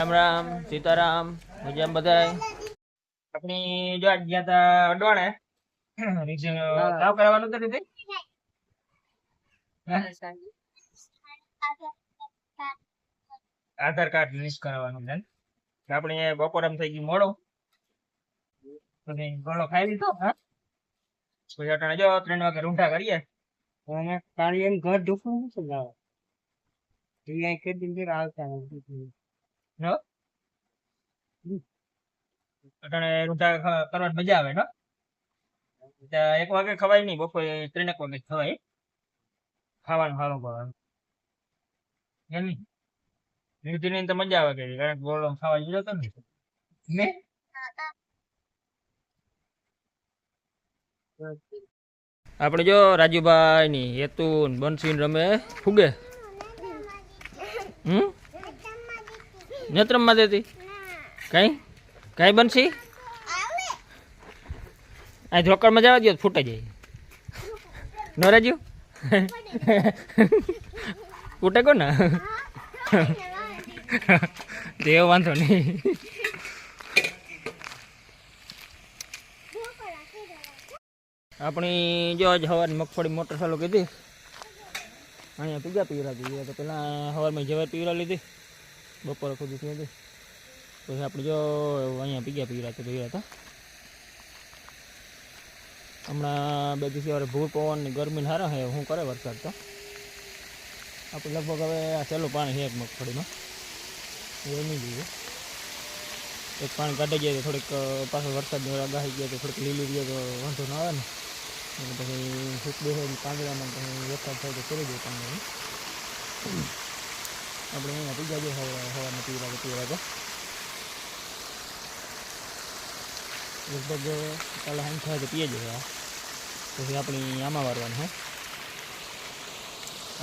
રામ રામ સીતારામ મજામાં બધાય. આપણી જો ગયા તા અડવાણે કામ કરવાનું તો રીતે આધાર કાર્ડ લિસ્ટ કરાવવાનું છે. આપણે બપોરમ થઈ ગયું મોડું ગળો ખાઈ લીધો. હા પછી અટાણે જો 3 વાગે રૂંઢા કરીએ કાળી એમ ઘર ઢોકળું શું લાવે અહીંયા કે દિન ફેર આવતા નો અટાણે રૂંઢા કરવાની મજા આવે. 1 વાગે ખવાય નહીં, બપોરે 3 વાગે ખવાય. ખાવાનું સારું ભાવે એમ નહીં તો મજા આવે કે કારણ ગોળો ખાવા જતો હતો ને આપણે જો રાજુભાઈ ની હેતુન બંસીન રમે ફુગે. નેત્રમમાં દેતી કઈ કઈ બંસી આ ઢોકળમાં જવા દો ફૂટે જાય ન રાજુ ફૂટે કો ને દેવ વાંધો નહીં. આપણી જો આજ સવારની મગફળી મોટર ચાલુ કીધી. અહીંયા પીગા પીવરા જોઈએ તો પેલા સવારમાં જવાર પીવરા લીધી બપોરે ખુદી હતી. પછી આપણે જો અહીંયા પીગા પીવરા હતા. હમણાં 2 દિવસ વારે ભૂર પવન ને ગરમી સારા હે શું કરે વરસાદ તો આપણે લગભગ હવે આ સહેલું પાણી છે એક મગફળીમાં એ નહીં જોઈએ. એક પાણી કાઢી જાય તો થોડીક પાછો વરસાદની આગાહી ગયા તો થોડીક લીલી રહે તો વાંધો ના આવે ને પછી સૂક બેસે પાંદડામાં પછી વરસાદ થાય તો કરી દઈએ પાણી. આપણે અહીંયા પીજા જઈએ હવાના પીવરા તો લગભગ કાલે હાંજ થાય તો પીએ જઈએ. પછી આપણી આમાં વારવાની હે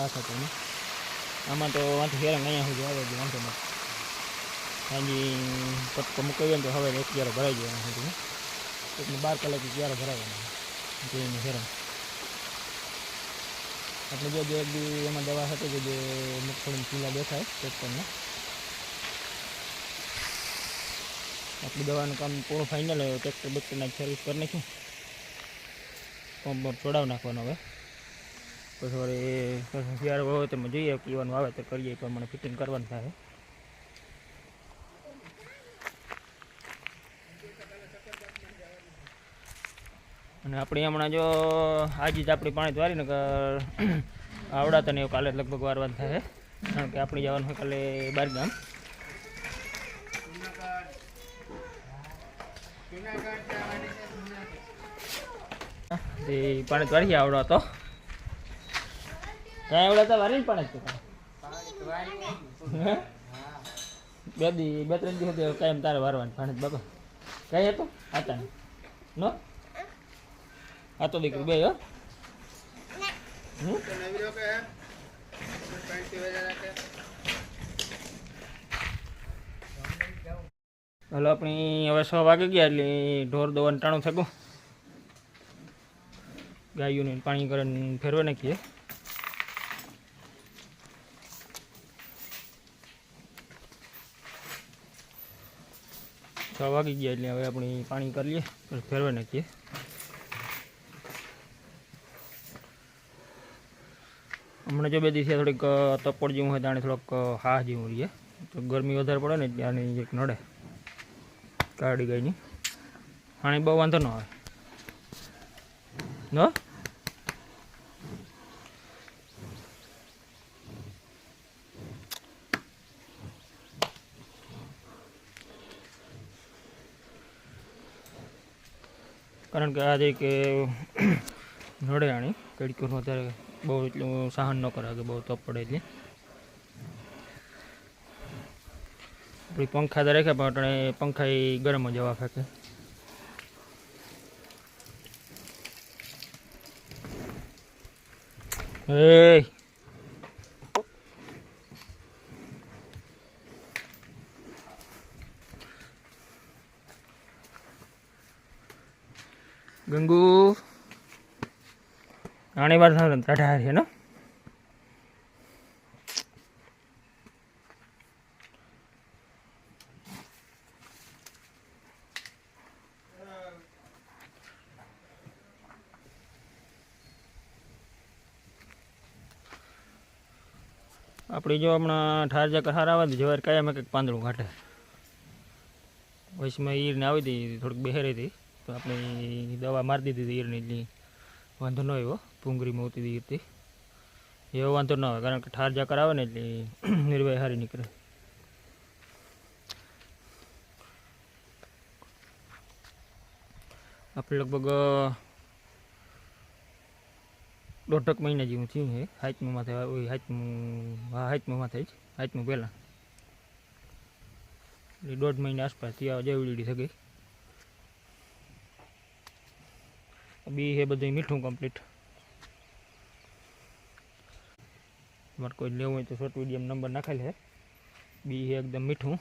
આ થતું ને આમાં તો વાંધો હેરાન અહીંયા સુધી આવે છે વાંધો નથી. હાજી પટકો મૂકીએ ને તો હવે 1 ભરાઈ જાય સુધી એટલે 12 કલાક 11 ભરાવાના જોઈને હેરાન. આપણે જો એક દી એમાં દવા હતી કે જે મગફળીની ચીલા દેખાય ટ્રેક્ટરના આપણી દવાનું કામ પૂરું ફાઇનલ હોય ટ્રેક્ટર બેક્ટરના સર્વિસ કરી નાખ્યું. પંપ છોડાવી નાખવાનો હવે પછી વળી શિયાળો હોય તો જોઈએ પીવાનું આવે તો કરીએ એ પ્રમાણે ફિટિંગ કરવાનું થાય. અને આપણે હમણાં જો આજે જ આપણી પાણી વારીને આવડાતા ને એવું કાલે લગભગ વારવાનું થાય કારણ કે આપણે જવાનું હોય કાલે 12 ગામ. પાણી વારી આવડો ક્યાં આવડતા વારી ને પાણી 2-3 દિવસ કાયમ તારે વારવાનું પાણી બાબા કઈ હતું આતા નો આ તો દીકરી બે હલો આપણી હવે 6 વાગી ગયા એટલે ઢોર દવાનું ટાણું થયું. ગાયોને પાણી કરીને ફેરવા નાખીએ. છ વાગી ગયા એટલે હવે આપણે પાણી કરી લઈએ ફેરવા નાખીએ. હમણાં જો 2 દિવસે થોડીક તપોડ જેવું હોય તાણે થોડોક હા જેવું રહીએ તો ગરમી વધારે પડે ને ત્યાંની એક નડે કાઢી ગાયની પાણી બહુ વાંધો ન આવે ન કારણ કે આજે કે નડે આણી કડકીનું અત્યારે બહુ એટલું સહન ન કરે કે બહુ તપ પડે એટલે આપણી પંખા તો રાખ્યા પણ અટાણે પંખા ગરમ જ હવા ફેંકે. એ ગંગુ આણી વાર ટાઢા છે ને આપણી જો હમણાં ઠાર જાકર હાર આવે તો જવાર કાયમ કંઈક પાંદડું કાઢે. વચમાં ઈરને આવી હતી થોડીક બેહેરી હતી તો આપણે દવા મારી દીધી હતી ઈરની, એટલી વાંધો ન આવ્યો. ભૂંગળીમાં ઉતી હતી ઈરથી એવો વાંધો ન આવે, કારણ કે ઠાર જાકર આવે ને એટલે નિર્વાય સારી નીકળે. આપણે લગભગ 1.5 મહિના જેવું થયું છે. 7મું માથે 7મું માથે જ 7મું પહેલાં એટલે 1.5 મહિના આસપાસ ત્યાં જેવડી થઈ ગઈ. બી છે બધું મીઠું કમ્પ્લીટ. તમારે કોઈ લેવું હોય તો શોર્ટ વિડીયો નંબર નાખેલ છે. બી છે એકદમ મીઠું.